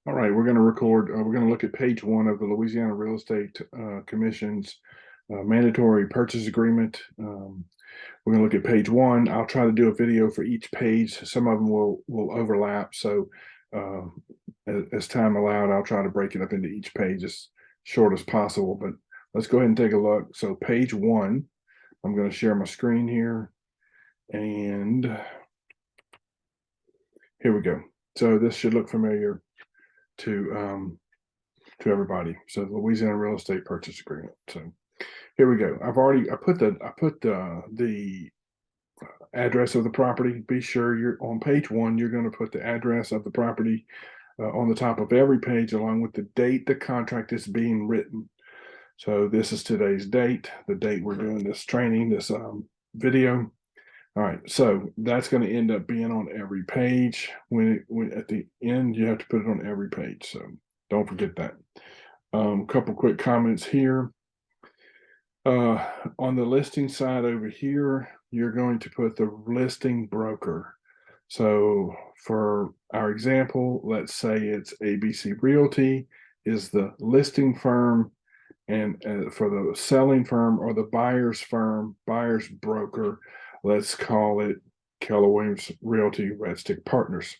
All right, we're going to record, we're going to look at page one of the Louisiana Real Estate Commission's mandatory purchase agreement. We're going to look at page one. I'll try to do a video for each page. Some of them will overlap. So uh, as time allowed, I'll try to break it up into each page as short as possible. But let's go ahead and take a look. So page one, I'm going to share my screen here. And here we go. So this should look familiar to everybody. So the Louisiana Real Estate Purchase Agreement. So here we go. I put the address of the property. Be sure you're on page one. You're going to put the address of the property on the top of every page, along with the date the contract is being written. So this is today's date, the date we're doing this training, this video. All right, so that's going to end up being on every page. When at the end, you have to put it on every page. So don't forget that. Couple quick comments here. On the listing side over here, you're going to put the listing broker. So for our example, let's say it's ABC Realty is the listing firm, and for the selling firm or the buyer's broker, let's call it Keller Williams Realty Red Stick Partners.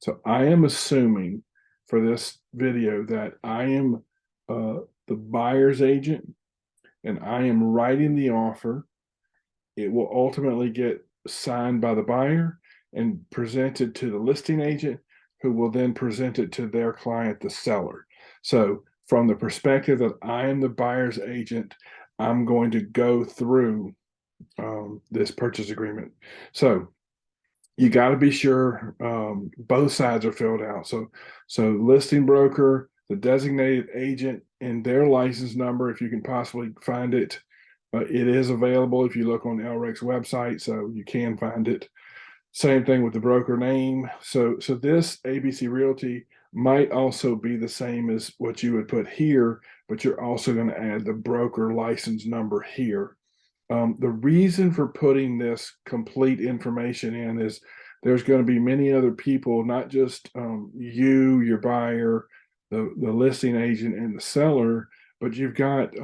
So I am assuming for this video that I am the buyer's agent and I am writing the offer. It will ultimately get signed by the buyer and presented to the listing agent, who will then present it to their client, the seller. So from the perspective that I am the buyer's agent, I'm going to go through this purchase agreement. So you got to be sure both sides are filled out. So listing broker, the designated agent, and their license number, if you can possibly find it. It is available if you look on LREC's website, so you can find it. Same thing with the broker name. So this ABC Realty might also be the same as what you would put here, but you're also going to add the broker license number here. The reason for putting this complete information in is there's going to be many other people, not just you, your buyer, the listing agent, and the seller, but you've got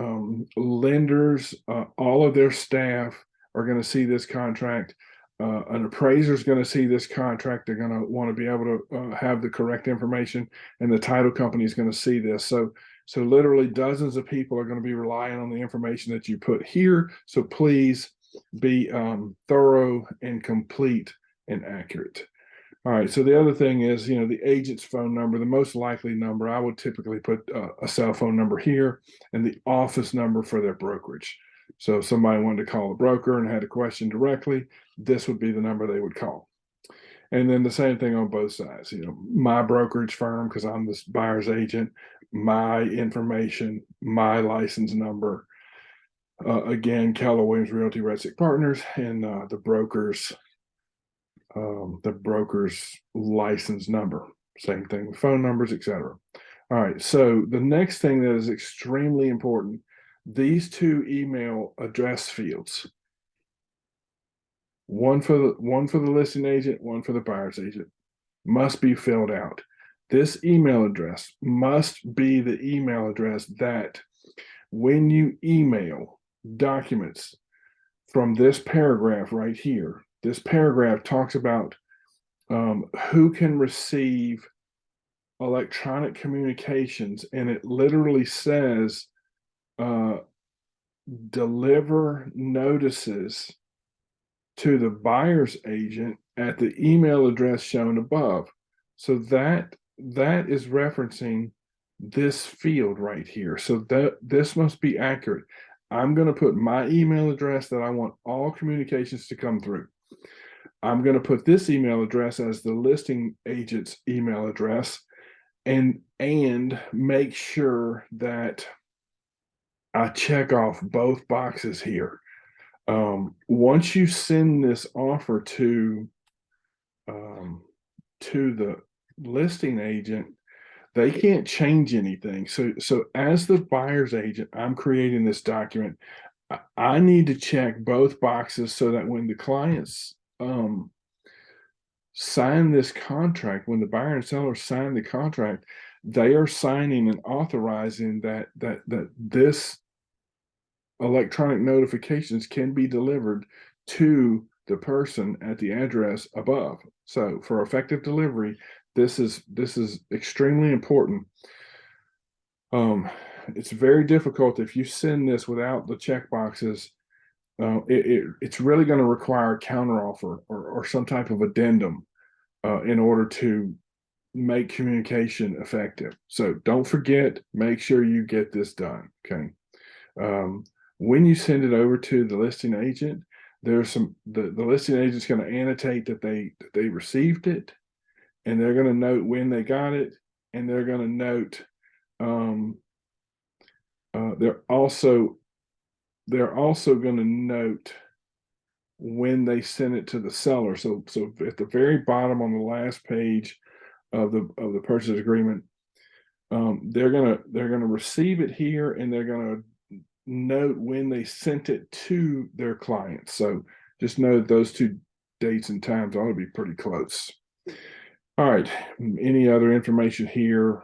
lenders, all of their staff are going to see this contract. An appraiser is going to see this contract. They're going to want to be able to have the correct information, and the title company is going to see this. So literally dozens of people are going to be relying on the information that you put here. So please be thorough and complete and accurate. All right. So the other thing is, the agent's phone number, the most likely number, I would typically put a cell phone number here and the office number for their brokerage. So if somebody wanted to call a broker and had a question directly, this would be the number they would call. And then the same thing on both sides, my brokerage firm, because I'm this buyer's agent, my information, my license number. Again, Keller Williams Realty Red Stick Partners, and the broker's license number. Same thing with phone numbers, etc. All right. So the next thing that is extremely important, these two email address fields. One for the listing agent, one for the buyer's agent, must be filled out. This email address must be the email address that when you email documents from this paragraph right here, this paragraph talks about who can receive electronic communications, and it literally says deliver notices to the buyer's agent at the email address shown above. So that is referencing this field right here. So this must be accurate. I'm going to put my email address that I want all communications to come through. I'm going to put this email address as the listing agent's email address, and make sure that I check off both boxes here. Once you send this offer to the listing agent, they can't change anything. So as the buyer's agent, I'm creating this document. I need to check both boxes so that when the clients sign this contract, when the buyer and seller sign the contract, they are signing and authorizing that this electronic notifications can be delivered to the person at the address above. So for effective delivery, this is extremely important. It's very difficult if you send this without the check boxes. It's really going to require a counteroffer or some type of addendum in order to make communication effective. So don't forget, make sure you get this done. Okay. When you send it over to the listing agent, there's the listing agent's going to annotate that they received it, and they're going to note when they got it, and they're going to note they're also going to note when they send it to the seller. So at the very bottom on the last page of the purchase agreement, they're gonna receive it here, and they're gonna note when they sent it to their client. So just know that those two dates and times ought to be pretty close. All right, any other information here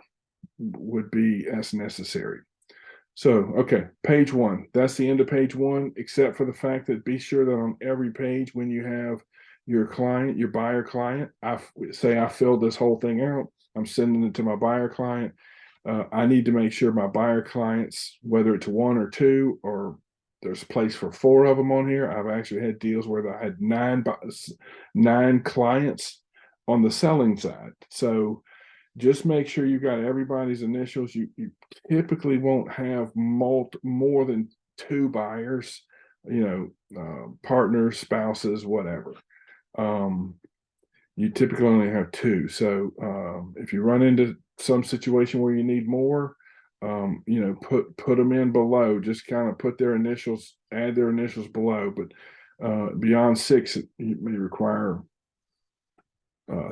would be as necessary. So, okay, page one. That's the end of page one, except for the fact that be sure that on every page, when you have your client, your buyer client, I filled this whole thing out, I'm sending it to my buyer client. I need to make sure my buyer clients, whether it's one or two, or there's a place for 4 of them on here. I've actually had deals where I had 9 clients on the selling side. So just make sure you got everybody's initials. You typically won't have more than 2 buyers, partners, spouses, whatever. You typically only have 2. So if you run into some situation where you need more, put them in below. Just kind of put their initials, add their initials below. But beyond 6, it may require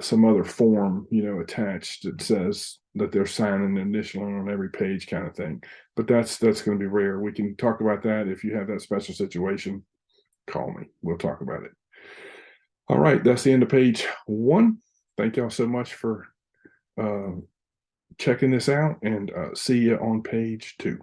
some other form, attached that says that they're signing an initial on every page, kind of thing. But that's going to be rare. We can talk about that. If you have that special situation, call me. We'll talk about it. All right, that's the end of page 1. Thank y'all so much for checking this out, and see you on page 2.